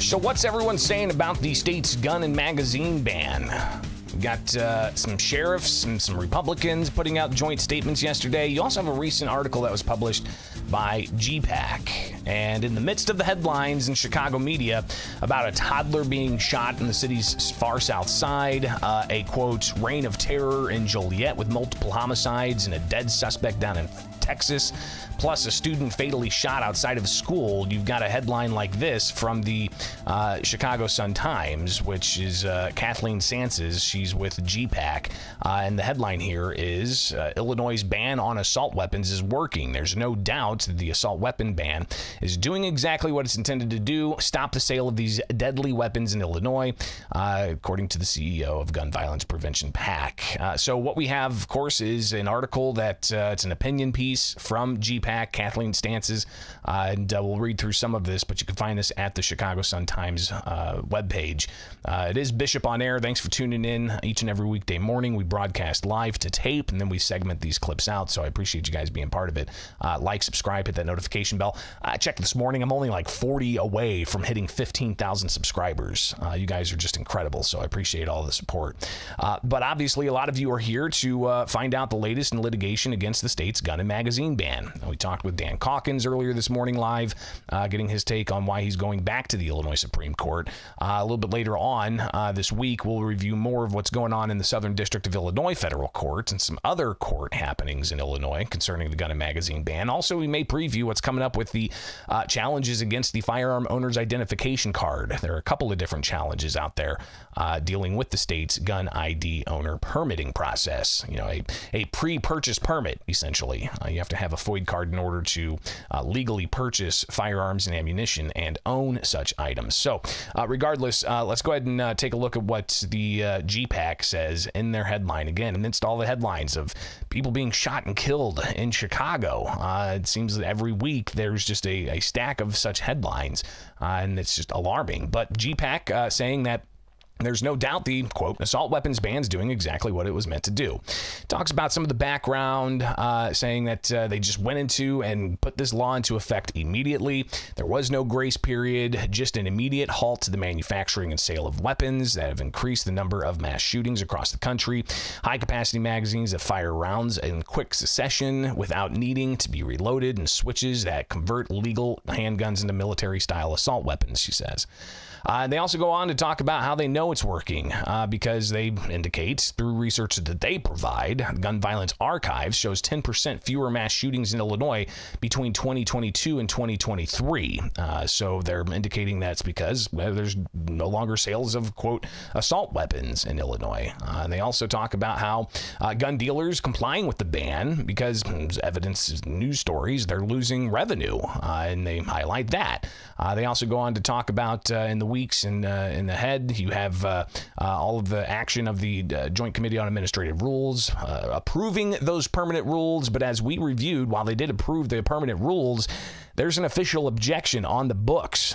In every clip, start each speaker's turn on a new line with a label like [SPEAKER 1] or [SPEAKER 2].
[SPEAKER 1] So what's everyone saying about the state's gun and magazine ban? We got some sheriffs and some Republicans putting out joint statements yesterday. You also have a recent article that was published by GPAC. And in the midst of the headlines in Chicago media about a toddler being shot in the city's far south side, a, quote, reign of terror in Joliet with multiple homicides and a dead suspect down in Texas, plus a student fatally shot outside of a school, you've got a headline like this from the Chicago Sun-Times, which is Kathleen Sances. She's with GPAC, and the headline here is Illinois' ban on assault weapons is working. There's no doubt that the assault weapon ban is doing exactly what it's intended to do, stop the sale of these deadly weapons in Illinois, according to the CEO of Gun Violence Prevention PAC. So what we have, of course, is an article that it's an opinion piece from GPAC, Kathleen Stances, and we'll read through some of this, but you can find this at the Chicago Sun-Times webpage. It is Bishop on Air. Thanks for tuning in each and every weekday morning. We broadcast live to tape, and then we segment these clips out, so I appreciate you guys being part of it. Like, subscribe, hit that notification bell. I checked this morning. I'm only like 40 away from hitting 15,000 subscribers. You guys are just incredible, so I appreciate all the support. But obviously, a lot of you are here to find out the latest in litigation against the state's gun and magazine ban. We talked with Dan Calkins earlier this morning live, getting his take on why he's going back to the Illinois Supreme Court. A little bit later on this week, we'll review more of what's going on in the Southern District of Illinois federal court and some other court happenings in Illinois concerning the gun and magazine ban. Also, we may preview what's coming up with the challenges against the firearm owner's identification card. There are a couple of different challenges out there dealing with the state's gun ID owner permitting process. You know, a pre-purchase permit, essentially. You have to have a FOID card in order to legally purchase firearms and ammunition and own such items. So regardless, let's go ahead and take a look at what the GPAC says in their headline. Again, amidst all the headlines of people being shot and killed in Chicago, it seems that every week there's just a stack of such headlines, and it's just alarming. But GPAC saying that there's no doubt the, quote, assault weapons ban is doing exactly what it was meant to do. Talks about some of the background, saying that they just went into and put this law into effect immediately. There was no grace period, just an immediate halt to the manufacturing and sale of weapons that have increased the number of mass shootings across the country. High-capacity magazines that fire rounds in quick succession without needing to be reloaded, and switches that convert legal handguns into military-style assault weapons, she says. They also go on to talk about how they know it's working because they indicate through research that they provide, Gun Violence Archives shows 10% fewer mass shootings in Illinois between 2022 and 2023. So they're indicating that's because there's no longer sales of, quote, assault weapons in Illinois. They also talk about how gun dealers complying with the ban, because evidence news stories, they're losing revenue, and they highlight that. They also go on to talk about in the weeks in the head, you have all of the action of the Joint Committee on Administrative Rules approving those permanent rules. But as we reviewed, while they did approve the permanent rules, there's an official objection on the books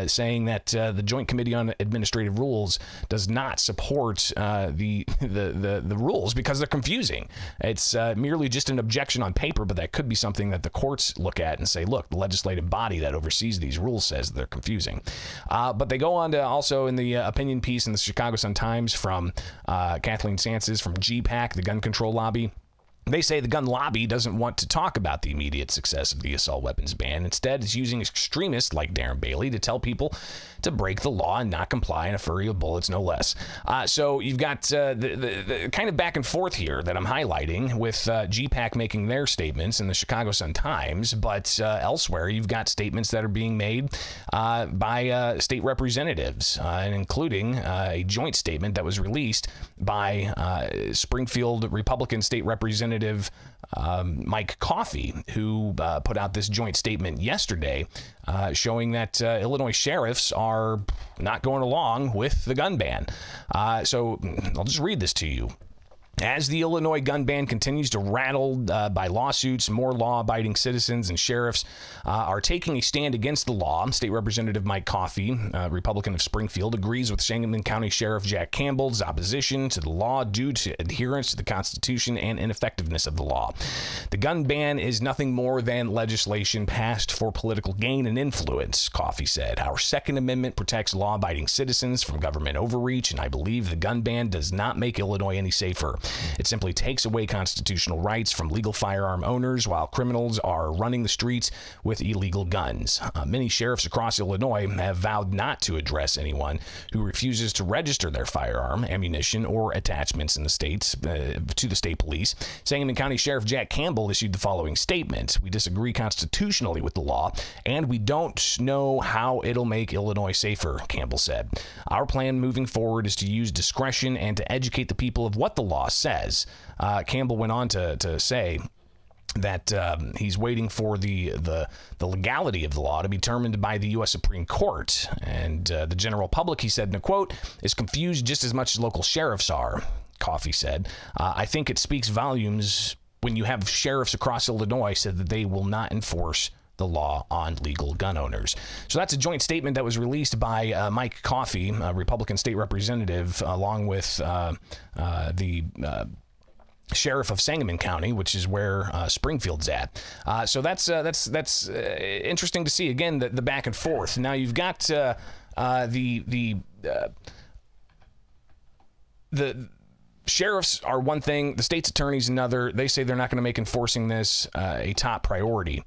[SPEAKER 1] saying that the Joint Committee on Administrative Rules does not support the rules because they're confusing. It's merely just an objection on paper, but that could be something that the courts look at and say, look, the legislative body that oversees these rules says they're confusing. But they go on to also in the opinion piece in the Chicago Sun-Times from Kathleen Sances from GPAC, the gun control lobby. They say the gun lobby doesn't want to talk about the immediate success of the assault weapons ban. Instead, it's using extremists like Darren Bailey to tell people to break the law and not comply in a flurry of bullets, no less. So you've got the kind of back and forth here that I'm highlighting with GPAC making their statements in the Chicago Sun-Times, but elsewhere you've got statements that are being made by state representatives, and including a joint statement that was released by Springfield Republican State Representative Mike Coffey, who put out this joint statement yesterday showing that Illinois sheriffs are not going along with the gun ban. So I'll just read this to you. As the Illinois gun ban continues to rattle by lawsuits, more law-abiding citizens and sheriffs are taking a stand against the law. State Representative Mike Coffey, Republican of Springfield, agrees with Sangamon County Sheriff Jack Campbell's opposition to the law due to adherence to the Constitution and ineffectiveness of the law. The gun ban is nothing more than legislation passed for political gain and influence, Coffey said. Our Second Amendment protects law-abiding citizens from government overreach, and I believe the gun ban does not make Illinois any safer. It simply takes away constitutional rights from legal firearm owners while criminals are running the streets with illegal guns. Many sheriffs across Illinois have vowed not to address anyone who refuses to register their firearm, ammunition, or attachments in the states to the state police. Sangamon County Sheriff Jack Campbell issued the following statement: "We disagree constitutionally with the law, and we don't know how it'll make Illinois safer," Campbell said. "Our plan moving forward is to use discretion and to educate the people of what the law says." Campbell went on to say that he's waiting for the legality of the law to be determined by the U.S. Supreme Court. And the general public, he said in a quote, is confused just as much as local sheriffs are, Coffey said. "I think it speaks volumes when you have sheriffs across Illinois said that they will not enforce the law on legal gun owners." So that's a joint statement that was released by Mike Coffey, a Republican state representative, along with the sheriff of Sangamon County, which is where Springfield's at. So that's interesting to see. Again, the back and forth. Now you've got the sheriffs are one thing, the state's attorney's another. They say they're not going to make enforcing this a top priority.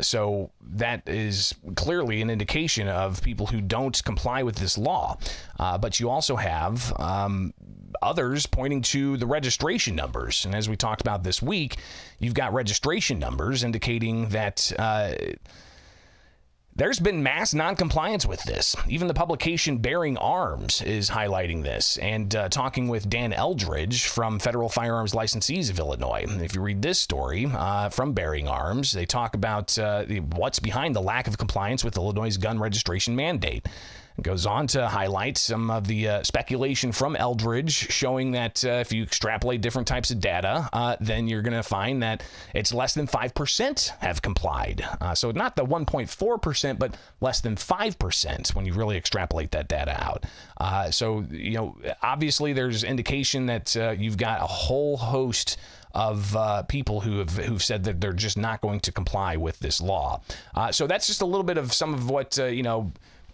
[SPEAKER 1] So that is clearly an indication of people who don't comply with this law. But you also have others pointing to the registration numbers. And as we talked about this week, you've got registration numbers indicating that there's been mass noncompliance with this. Even the publication Bearing Arms is highlighting this and talking with Dan Eldridge from Federal Firearms Licensees of Illinois. If you read this story from Bearing Arms, they talk about what's behind the lack of compliance with Illinois' gun registration mandate. It goes on to highlight some of the speculation from Eldridge showing that if you extrapolate different types of data, then you're going to find that it's less than 5% have complied. So not the 1.4%, but less than 5% when you really extrapolate that data out. So, obviously there's indication that you've got a whole host of people who've said that they're just not going to comply with this law. So that's just a little bit of some of what,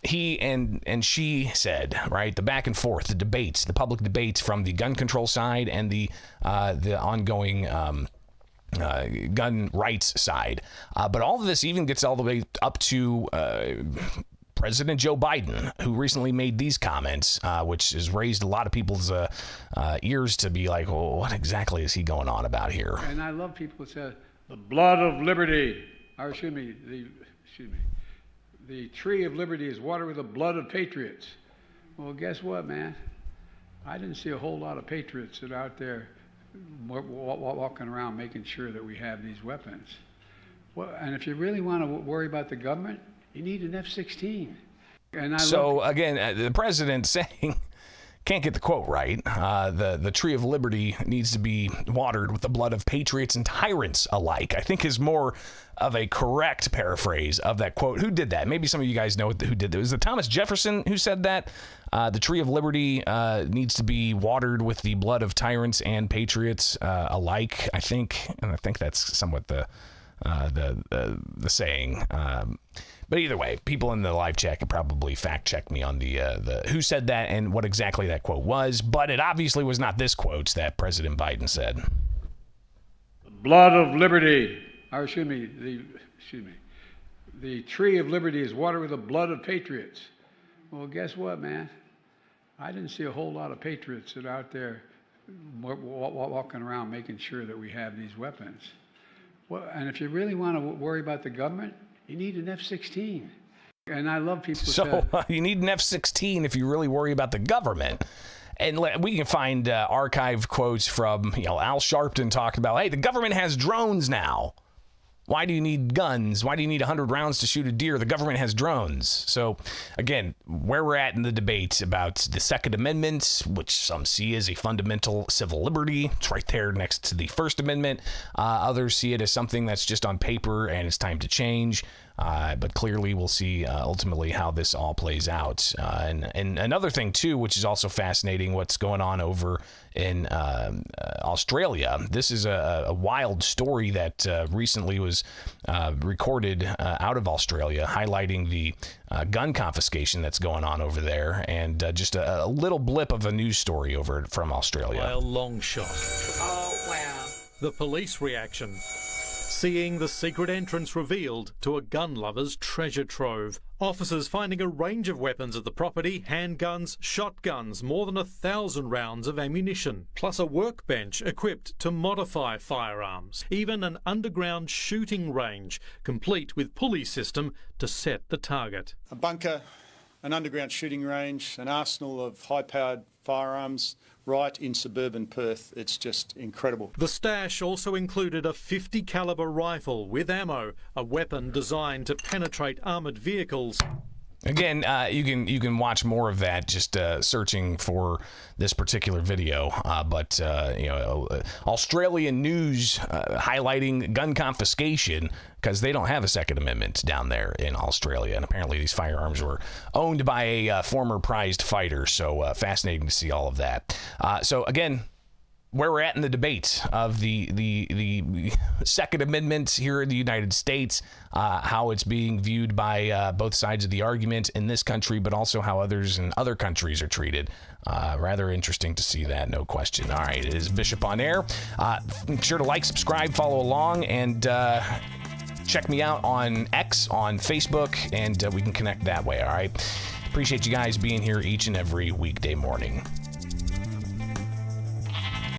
[SPEAKER 1] he and she said, right? The back and forth, the debates, the public debates from the gun control side and the ongoing gun rights side. But all of this even gets all the way up to President Joe Biden, who recently made these comments, which has raised a lot of people's ears to be like, well, what exactly is he going on about here?
[SPEAKER 2] And I love people who say, the blood of liberty, the tree of liberty is watered with the blood of patriots. Well, guess what, man? I didn't see a whole lot of patriots that are out there walking around making sure that we have these weapons. Well, and if you really want to worry about the government, you need an F-16.
[SPEAKER 1] Again, the president saying, can't get the quote right, the tree of liberty needs to be watered with the blood of patriots and tyrants alike, I think is more of a correct paraphrase of that quote. Who did that? Maybe some of you guys know who did that. Was it Thomas Jefferson who said that? The tree of liberty needs to be watered with the blood of tyrants and patriots alike, I think. And I think that's somewhat the saying. But either way, people in the live chat could probably fact check me on the who said that and what exactly that quote was. But it obviously was not this quote that President Biden said.
[SPEAKER 2] The blood of liberty, the tree of liberty is watered with the blood of patriots. Well, guess what, man? I didn't see a whole lot of patriots that are out there walking around making sure that we have these weapons. Well, and if you really want to worry about the government, you need an F-16. And I love people who say,
[SPEAKER 1] you need an F-16 if you really worry about the government. And we can find archived quotes from, Al Sharpton talking about, hey, the government has drones now. Why do you need guns? Why do you need 100 rounds to shoot a deer? The government has drones. So, again, where we're at in the debate about the Second Amendment, which some see as a fundamental civil liberty. It's right there next to the First Amendment. Others see it as something that's just on paper and it's time to change. But clearly, we'll see ultimately how this all plays out. And another thing, too, which is also fascinating, what's going on over in Australia. This is a wild story that recently was recorded out of Australia, highlighting the gun confiscation that's going on over there, and just a little blip of a news story over from Australia.
[SPEAKER 3] By a long shot.
[SPEAKER 4] Oh, wow.
[SPEAKER 3] The police reaction. Seeing the secret entrance revealed to a gun lover's treasure trove. Officers finding a range of weapons at the property, handguns, shotguns, more than 1,000 rounds of ammunition, plus a workbench equipped to modify firearms, even an underground shooting range, complete with pulley system to set the target.
[SPEAKER 5] A bunker, an underground shooting range, an arsenal of high-powered firearms, right in suburban Perth. It's just incredible.
[SPEAKER 3] The stash also included a .50 caliber rifle with ammo, a weapon designed to penetrate armoured vehicles.
[SPEAKER 1] Again, you can watch more of that just searching for this particular video. But Australian news highlighting gun confiscation because they don't have a Second Amendment down there in Australia, and apparently these firearms were owned by a former prized fighter. So fascinating to see all of that. So again, where we're at in the debate of the Second Amendment here in the United States, how it's being viewed by both sides of the argument in this country, but also how others in other countries are treated. Rather interesting to see that, no question. All right, it is Bishop on Air. Make sure to like, subscribe, follow along, and check me out on X, on Facebook, and we can connect that way, all right? Appreciate you guys being here each and every weekday morning.